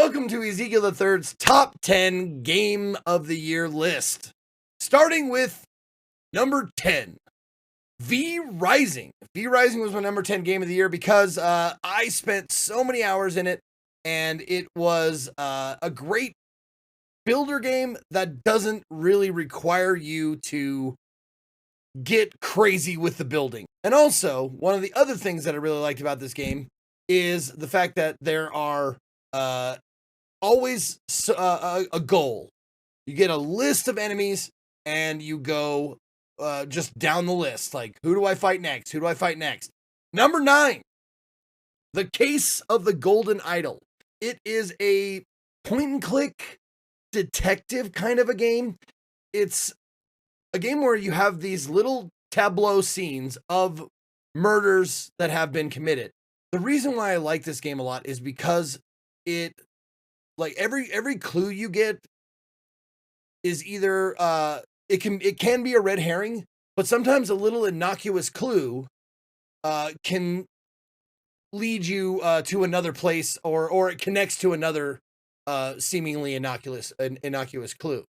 Welcome to Ezekiel the Third's top 10 game of the year list. Starting with number 10, V Rising. V Rising was my number 10 game of the year because I spent so many hours in it, and it was a great builder game that doesn't really require you to get crazy with the building. And also, one of the other things that I really liked about this game is the fact that there are always a goal. You get a list of enemies and you go just down the list. Like, who do I fight next? Who do I fight next? Number 9, The Case of the Golden Idol. It is a point and click detective kind of a game. It's a game where you have these little tableau scenes of murders that have been committed. The reason why I like this game a lot is because it, like, every clue you get is either it can be a red herring, but sometimes a little innocuous clue can lead you to another place, or it connects to another seemingly innocuous clue.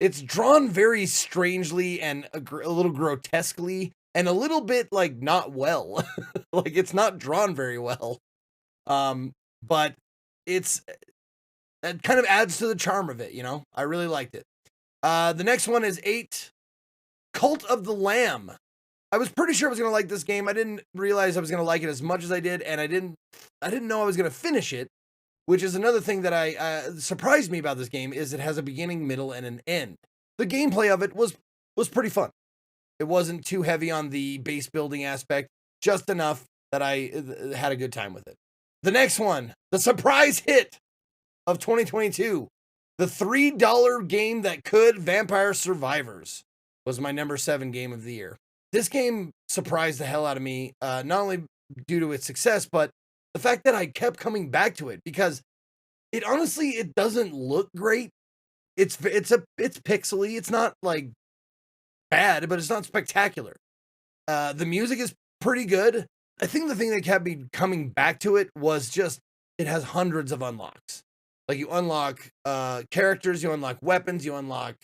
It's drawn very strangely and a little grotesquely, and a little bit like not well. Like, it's not drawn very well. But it kind of adds to the charm of it, you know? I really liked it. The next one is 8, Cult of the Lamb. I was pretty sure I was going to like this game. I didn't realize I was going to like it as much as I did, and I didn't know I was going to finish it, which is another thing that surprised me about this game, is it has a beginning, middle, and an end. The gameplay of it was pretty fun. It wasn't too heavy on the base building aspect, just enough that I had a good time with it. The next one, the surprise hit of 2022, the $3 game that could, Vampire Survivors, was my number 7 game of the year. This game surprised the hell out of me, not only due to its success, but the fact that I kept coming back to it, because it honestly, it doesn't look great. It's pixely. It's not like bad, but it's not spectacular. The music is pretty good. I think the thing that kept me coming back to it was just, it has hundreds of unlocks. Like, you unlock characters, you unlock weapons, you unlock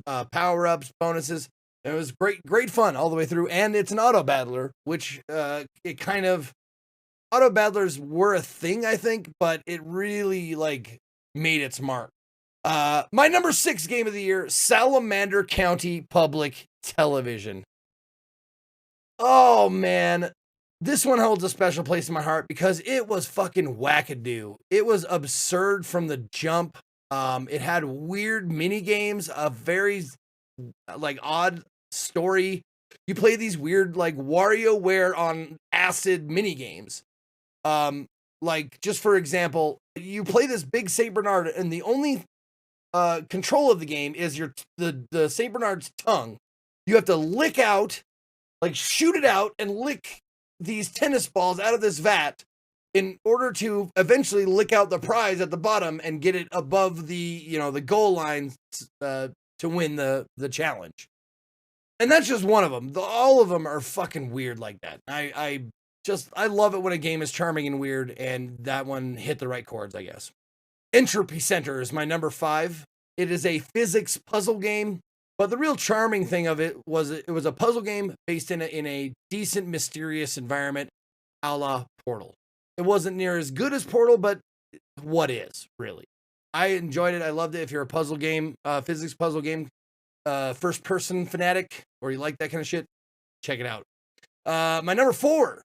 power-ups, bonuses. And it was great fun all the way through. And it's an auto battler, which auto battlers were a thing, I think, but it really, like, made its mark. My number 6 game of the year, Salamander County Public Television. Oh, man. This one holds a special place in my heart because it was fucking wackadoo. It was absurd from the jump. It had weird mini games, a very, like, odd story. You play these weird, like, WarioWare on acid mini games. Like, just for example, you play this big Saint Bernard, and the only control of the game is the Saint Bernard's tongue. You have to lick out, like, shoot it out and lick these tennis balls out of this vat in order to eventually lick out the prize at the bottom and get it above the goal line to win the challenge. And that's just one of them. All of them are fucking weird like that. I love it when a game is charming and weird, and that one hit the right chords, I guess. Entopy Centre is my number 5. It is a physics puzzle game, but the real charming thing of it was a puzzle game based in a decent, mysterious environment, a la Portal. It wasn't near as good as Portal, but what is, really? I enjoyed it. I loved it. If you're a puzzle game, physics puzzle game, first-person fanatic, or you like that kind of shit, check it out. My number 4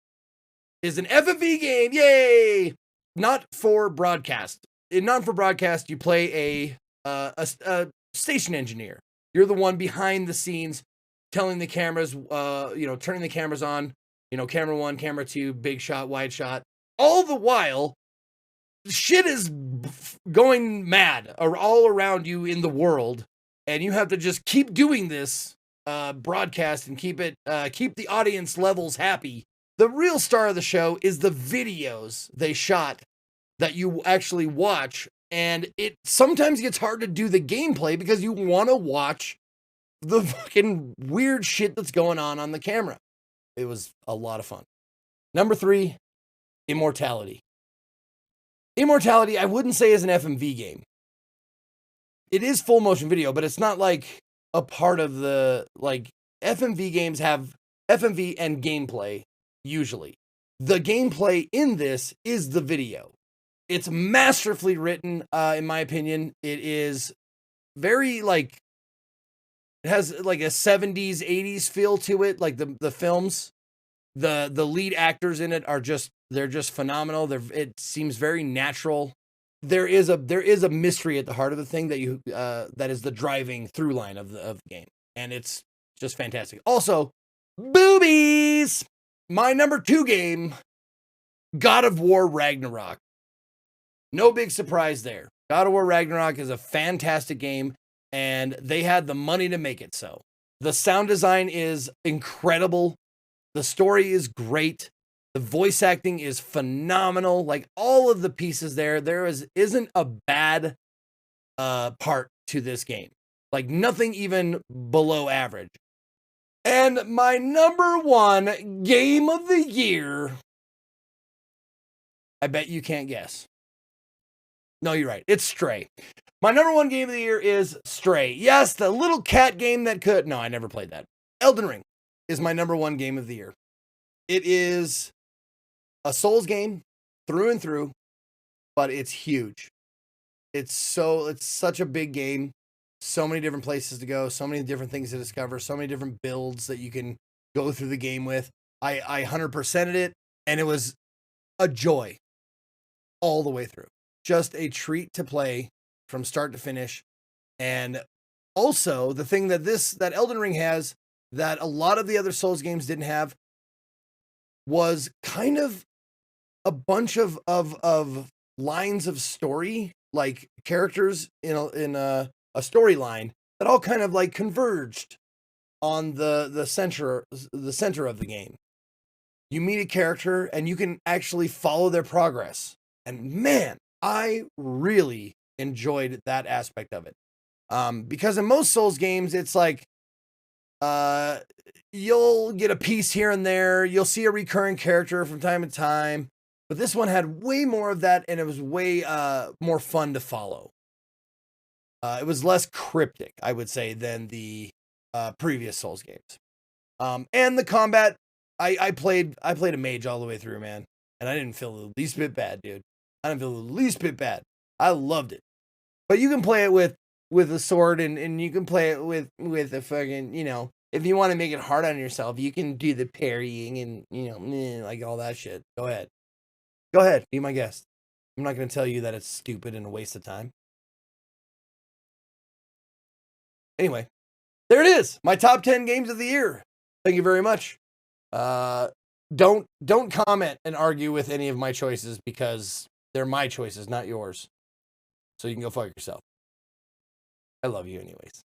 is an FFV game. Yay! Not for broadcast. Not for broadcast, you play a station engineer. You're the one behind the scenes, telling the cameras, turning the cameras on, camera 1, camera 2, big shot, wide shot. All the while, shit is going mad all around you in the world, and you have to just keep doing this broadcast and keep the audience levels happy. The real star of the show is the videos they shot that you actually watch, and it sometimes gets hard to do the gameplay because you want to watch the fucking weird shit that's going on the camera. It was a lot of fun. Number 3, Immortality. Immortality, I wouldn't say is an FMV game. It is full motion video, but it's not like a part of the, like, FMV games have FMV and gameplay usually. The gameplay in this is the video. It's masterfully written, in my opinion. It is very, like, it has like a 70s, 80s feel to it, like the films. The lead actors in it are just, they're just phenomenal. It seems very natural. There is a mystery at the heart of the thing that is the driving through line of the game, and it's just fantastic. Also, boobies. My number 2 game, God of War Ragnarok. No big surprise there. God of War Ragnarok is a fantastic game, and they had the money to make it so. The sound design is incredible. The story is great. The voice acting is phenomenal. Like, all of the pieces there isn't a bad part to this game. Like, nothing even below average. And my number 1 game of the year, I bet you can't guess. No, you're right. It's Stray. My number 1 game of the year is Stray. Yes, the little cat game that could... No, I never played that. Elden Ring is my number 1 game of the year. It is a Souls game through and through, but it's huge. It's such a big game. So many different places to go, so many different things to discover, so many different builds that you can go through the game with. I 100%ed it, and it was a joy all the way through. Just a treat to play from start to finish. And also, the thing that Elden Ring has that a lot of the other Souls games didn't have was kind of a bunch of lines of story, like characters in a storyline that all kind of like converged on the center of the game. You meet a character and you can actually follow their progress. And man, I really enjoyed that aspect of it. Because in most Souls games, it's like, you'll get a piece here and there. You'll see a recurring character from time to time. But this one had way more of that, and it was way more fun to follow. It was less cryptic, I would say, than the previous Souls games. And the combat, I played a mage all the way through, man. And I didn't feel the least bit bad, dude. I didn't feel the least bit bad. I loved it. But you can play it with a sword, and you can play it with a fucking, you know, if you want to make it hard on yourself, you can do the parrying and, you know, like all that shit. Go ahead. Go ahead. Be my guest. I'm not going to tell you that it's stupid and a waste of time. Anyway, there it is. My top 10 games of the year. Thank you very much. Don't comment and argue with any of my choices, because they're my choices, not yours. So you can go fuck yourself. I love you anyways.